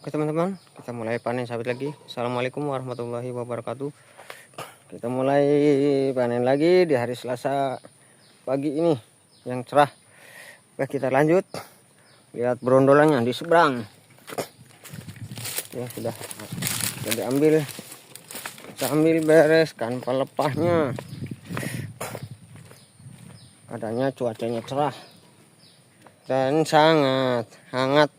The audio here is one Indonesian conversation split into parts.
Oke teman-teman, kita mulai panen sawit lagi. Assalamualaikum warahmatullahi wabarakatuh. Kita mulai panen lagi di hari Selasa pagi ini yang cerah. Oke, kita lanjut. Lihat berondolannya di seberang. Ya sudah diambil. Sambil bereskan pelepahnya. Adanya cuacanya cerah dan sangat hangat.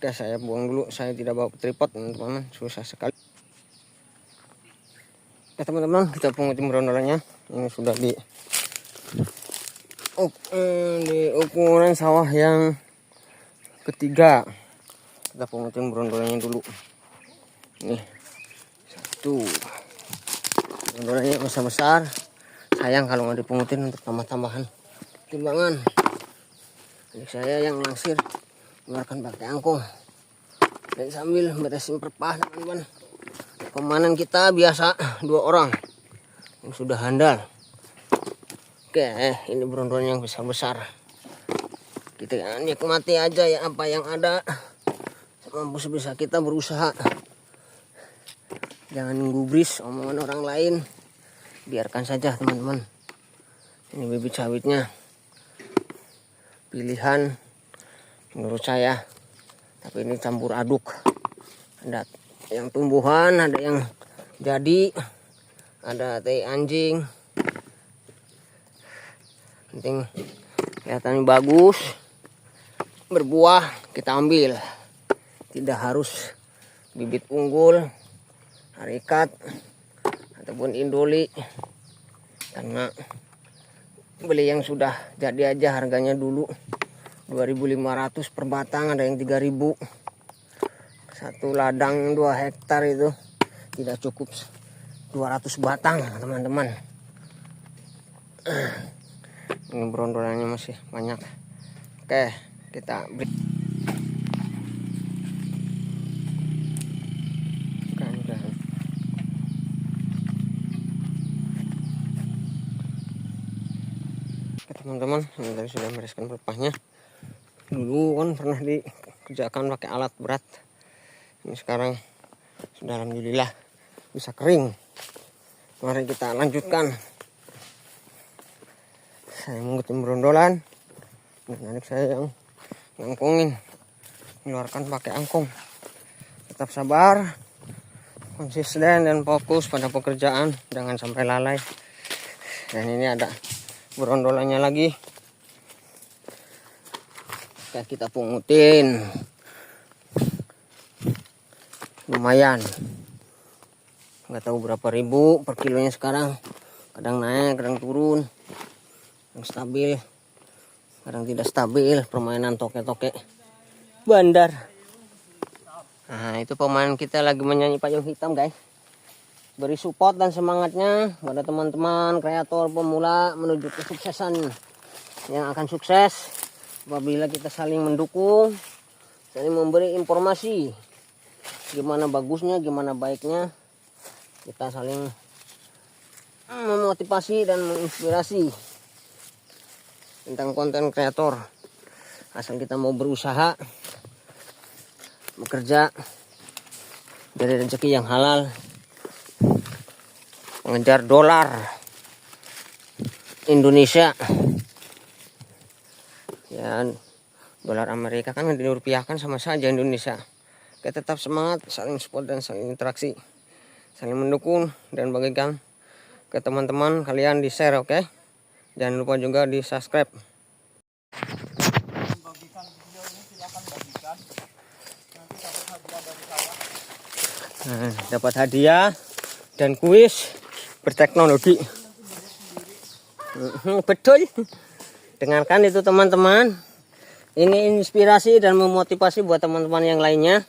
Oke, saya buang dulu. Saya tidak bawa tripod teman-teman, susah sekali. Oke teman-teman, kita pungutin berondolannya. Ini sudah di ukuran sawah yang ketiga. Kita pungutin berondolannya dulu. Nih, satu. Berondolannya besar-besar. Sayang kalau nggak dipungutin untuk tambah-tambahan timbangan. Ini saya yang langsir keluarkan pakai angkung. Dan sambil beresin perpah teman-teman. Pemanen kita biasa 2 orang yang sudah handal. Oke, ini berondolan yang besar-besar. Kita nikmati aja ya apa yang ada. Mampu sebisa kita berusaha. Jangan gubris omongan orang lain. Biarkan saja teman-teman. Ini bibit sawitnya. Pilihan menurut saya. Tapi ini campur aduk. Ada yang tumbuhan, ada yang jadi, ada tai anjing. Penting kelihatannya bagus, berbuah kita ambil. Tidak harus bibit unggul, harikat ataupun indoli, karena beli yang sudah jadi aja harganya dulu 2.500 per batang, ada yang 3.000. Satu ladang 2 hektar itu tidak cukup 200 batang teman-teman. Ini berondolannya masih banyak. Oke, kita beri. Oke teman-teman, ini tadi sudah bereskan pelepahnya. Dulu kan pernah dikerjakan pakai alat berat. Ini sekarang sudah alhamdulillah bisa kering. Mari kita lanjutkan. Saya mengutin berondolan. Adik saya yang ngangkungin. Keluarkan pakai angkung. Tetap sabar, konsisten dan fokus pada pekerjaan. Jangan sampai lalai. Dan ini ada berondolannya lagi. Oke, kita pungutin. Lumayan. Nggak tahu berapa ribu per kilonya sekarang. Kadang naik, kadang turun. Kadang stabil, kadang tidak stabil. Permainan toke-toke bandar. Nah, itu pemain kita lagi menyanyi payung hitam, guys. Beri support dan semangatnya pada teman-teman kreator pemula menuju kesuksesan yang akan sukses. Apabila kita saling mendukung, saling memberi informasi gimana bagusnya, gimana baiknya, kita saling memotivasi dan menginspirasi tentang konten kreator. Asal kita mau berusaha, bekerja dari rezeki yang halal, mengejar dolar Indonesia. Ya, dolar Amerika kan dirupiahkan sama saja Indonesia. Kita tetap semangat, saling support dan saling interaksi, saling mendukung dan bagikan ke teman-teman kalian, di share, oke? Jangan lupa juga di subscribe. Nah, dapat hadiah dan kuis berteknologi. Betul. Dengarkan itu teman-teman. Ini inspirasi dan memotivasi buat teman-teman yang lainnya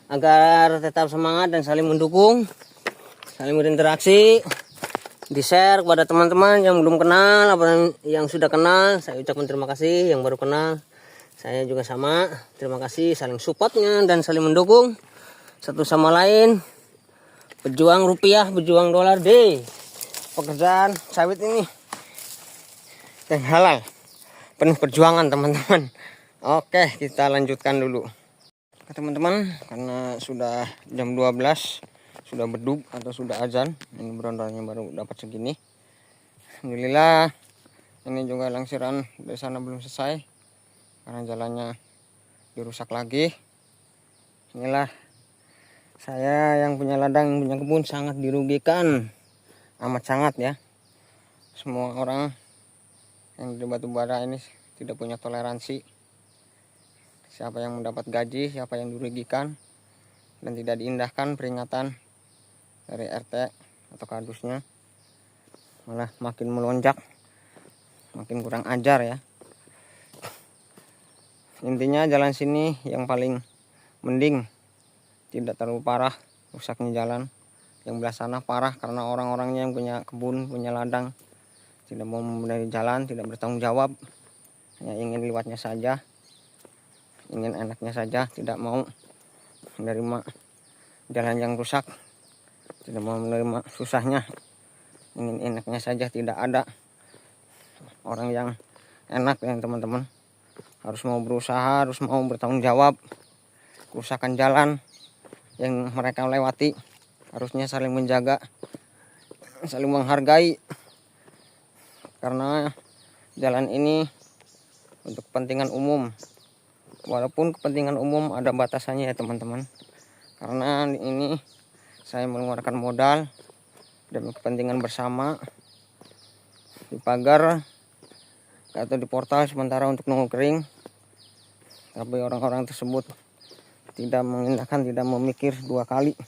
agar tetap semangat dan saling mendukung, saling berinteraksi, di share kepada teman-teman yang belum kenal, apa yang sudah kenal. Saya ucapkan terima kasih. Yang baru kenal, saya juga sama. Terima kasih, saling supportnya dan saling mendukung satu sama lain. Berjuang rupiah, berjuang dolar deh. Pekerjaan sawit ini yang halal, penuh perjuangan teman-teman. Oke, kita lanjutkan dulu. Oke teman-teman, karena sudah jam 12, sudah beduk atau sudah azan, ini berontornya baru dapat segini. Alhamdulillah, ini juga langsiran dari sana belum selesai karena jalannya dirusak lagi. Inilah saya yang punya ladang, yang punya kebun sangat dirugikan, amat sangat ya. Semua orang yang di batubara ini tidak punya toleransi. Siapa yang mendapat gaji, siapa yang dirugikan, dan tidak diindahkan peringatan dari RT atau kardusnya, malah makin melonjak, makin kurang ajar ya. Intinya jalan sini yang paling mending, tidak terlalu parah rusaknya jalan. Yang belah sana parah karena orang-orangnya yang punya kebun, punya ladang tidak mau membenahi jalan, tidak bertanggung jawab, hanya ingin lewatnya saja, ingin enaknya saja, tidak mau menerima jalan yang rusak, tidak mau menerima susahnya, ingin enaknya saja. Tidak ada orang yang enak ya teman-teman, harus mau berusaha, harus mau bertanggung jawab. Kerusakan jalan yang mereka lewati harusnya saling menjaga, saling menghargai, karena jalan ini untuk kepentingan umum. Walaupun kepentingan umum ada batasannya ya teman-teman, karena ini saya mengeluarkan modal dan kepentingan bersama. Dipagar atau di portal sementara untuk nunggu kering, tapi orang-orang tersebut tidak mengindahkan, tidak memikir dua kali,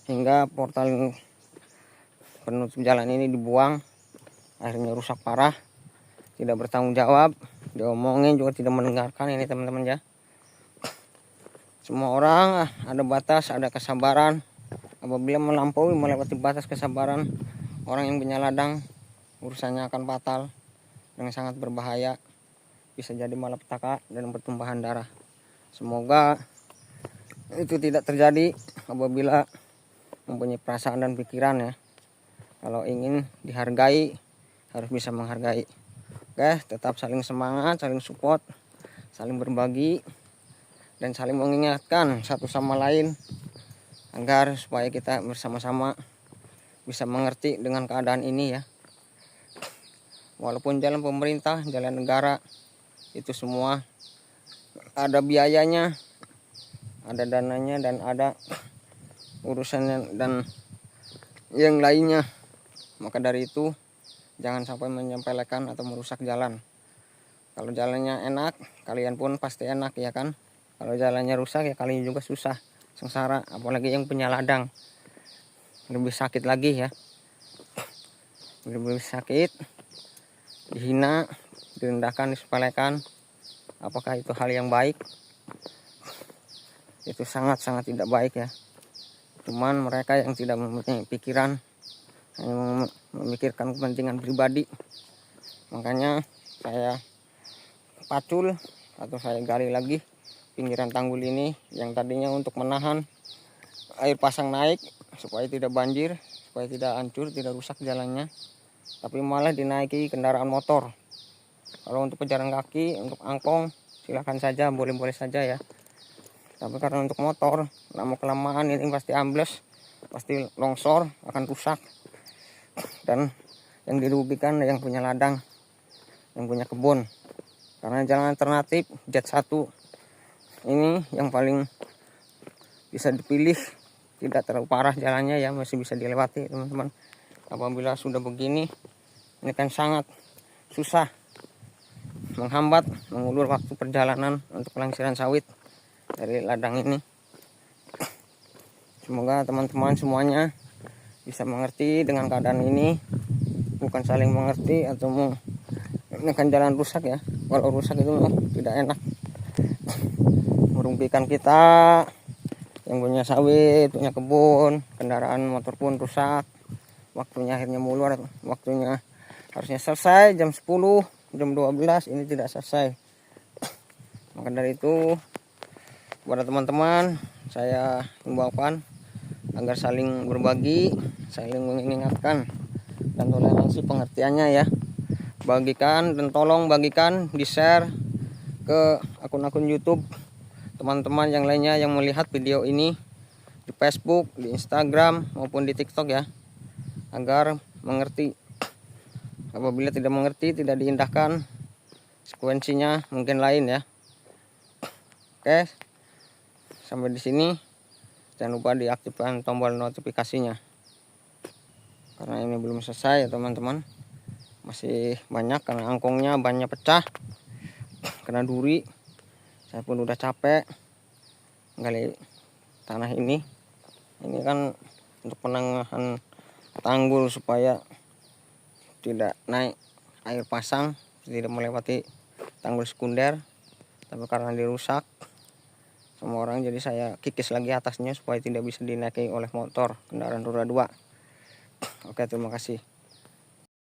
hingga portal penutup jalan ini dibuang, akhirnya rusak parah, tidak bertanggung jawab, diomongin juga tidak mendengarkan. Ini teman-teman ya, semua orang ada batas, ada kesabaran. Apabila melampaui, melewati batas kesabaran orang yang punya ladang, urusannya akan fatal dengan sangat berbahaya, bisa jadi malapetaka dan pertumpahan darah. Semoga itu tidak terjadi apabila mempunyai perasaan dan pikiran ya. Kalau ingin dihargai, harus bisa menghargai. Oke, tetap saling semangat, saling support, saling berbagi, dan saling mengingatkan satu sama lain agar supaya kita bersama-sama bisa mengerti dengan keadaan ini ya. Walaupun jalan pemerintah, jalan negara, itu semua ada biayanya, ada dananya, dan ada urusannya dan yang lainnya. Maka dari itu jangan sampai menyepelekan atau merusak jalan. Kalau jalannya enak, kalian pun pasti enak ya kan. Kalau jalannya rusak ya kalian juga susah, sengsara. Apalagi yang punya ladang, lebih sakit lagi ya, lebih sakit, dihina, direndahkan, disepelekan. Apakah itu hal yang baik? Itu sangat-sangat tidak baik ya. Cuman mereka yang tidak mempunyai pikiran, hanya memikirkan kepentingan pribadi. Makanya saya pacul atau saya gali lagi pinggiran tanggul ini yang tadinya untuk menahan air pasang naik supaya tidak banjir, supaya tidak hancur, tidak rusak jalannya, tapi malah dinaiki kendaraan motor. Kalau untuk pejalan kaki, untuk angkong silahkan saja, boleh-boleh saja ya. Tapi karena untuk motor, lama kelamaan ini pasti ambles, pasti longsor, akan rusak. Dan yang dirugikan yang punya ladang, yang punya kebun. Karena jalan alternatif jet 1 ini yang paling bisa dipilih, tidak terlalu parah jalannya ya, masih bisa dilewati teman-teman. Apabila sudah begini, ini kan sangat susah, menghambat, mengulur waktu perjalanan untuk pelangsiran sawit dari ladang ini. Semoga teman-teman semuanya bisa mengerti dengan keadaan ini, bukan saling mengerti atau ini kan jalan rusak ya. Kalau rusak itu tidak enak, merugikan kita yang punya sawit, punya kebun, kendaraan motor pun rusak. Waktunya akhirnya mulur, waktunya harusnya selesai jam 10, jam 12 ini tidak selesai. Maka dari itu kepada teman-teman saya himbaukan agar saling berbagi, saling mengingatkan, dan toleransi pengertiannya ya. Bagikan dan tolong bagikan, di share ke akun-akun YouTube teman-teman yang lainnya yang melihat video ini di Facebook, di Instagram maupun di TikTok ya, agar mengerti. Apabila tidak mengerti, tidak diindahkan, konsekuensinya mungkin lain ya. Oke, sampai di sini. Jangan lupa diaktifkan tombol notifikasinya. Karena ini belum selesai ya teman-teman. Masih banyak karena angkongnya banyak pecah. Kena duri. Saya pun udah capek gali tanah ini. Ini kan untuk penanganan tanggul supaya tidak naik air pasang, tidak melewati tanggul sekunder. Tapi karena dirusak sama orang, jadi saya kikis lagi atasnya supaya tidak bisa dinaiki oleh motor kendaraan roda 2. Oke, terima kasih.